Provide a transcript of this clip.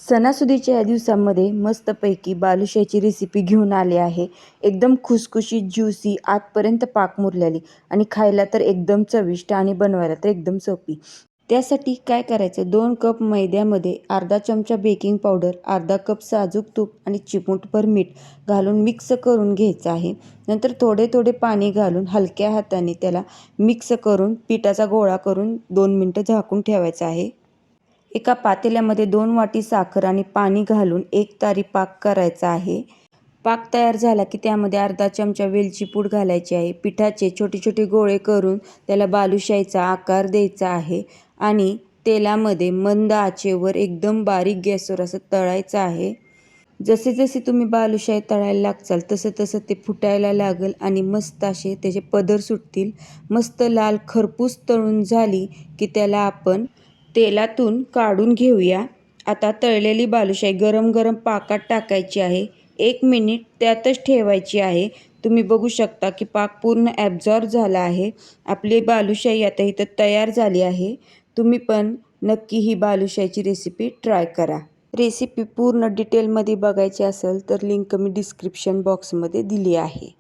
सणासुदीच्या या दिवसांमध्ये मस्तपैकी बालुशाहीची रेसिपी घेऊन आली आहे. एकदम खुसखुशीत, ज्युसी, आतपर्यंत पाक मुरलेली आणि खायला तर एकदम चविष्ट आणि बनवायला तर एकदम सोपी. त्यासाठी काय करायचं, 2 कप मैद्यामध्ये अर्धा चमचा बेकिंग पावडर, अर्धा कप साजूक तूप आणि चिमूटभर मीठ घालून मिक्स करून घ्यायचं आहे. नंतर थोडे थोडे पाणी घालून हलक्या हाताने त्याला मिक्स करून पिठाचा गोळा करून 2 मिनटं झाकून ठेवायचं आहे. एका पातेल्यामध्ये 2 वाटी साखर आणि पाणी घालून 1 तारी पाक करायचा आहे. पाक तयार झाला की त्यामध्ये अर्धा चमचा वेलची पूड घालायची आहे. पिठाचे छोटे छोटे गोळे करून त्याला बालुशाहीचा आकार द्यायचा आहे आणि तेलामध्ये मंद आचेवर एकदम बारीक गॅसवर असं तळायचं आहे. जसे जसे तुम्ही बालुशाही तळायला लागचाल तसं तसं ते फुटायला लागेल आणि मस्त असे त्याचे पदर सुटतील. मस्त लाल खरपूस तळून झाली की त्याला आपण तेलातून काढून घेऊया. आता तळलेली बालुशाही गरम गरम पाकात टाकायची आहे. 1 मिनिट त्यातच ठेवायची आहे. तुम्ही बघू शकता की पाक पूर्ण ॲब्झॉर्ब झाला आहे. आपली बालुशाही आता इथं तयार झाली आहे. तुम्ही पण नक्की ही बालुशाहीची रेसिपी ट्राय करा. रेसिपी पूर्ण डिटेलमध्ये बघायची असेल तर लिंक मी डिस्क्रिप्शन बॉक्समध्ये दिली आहे.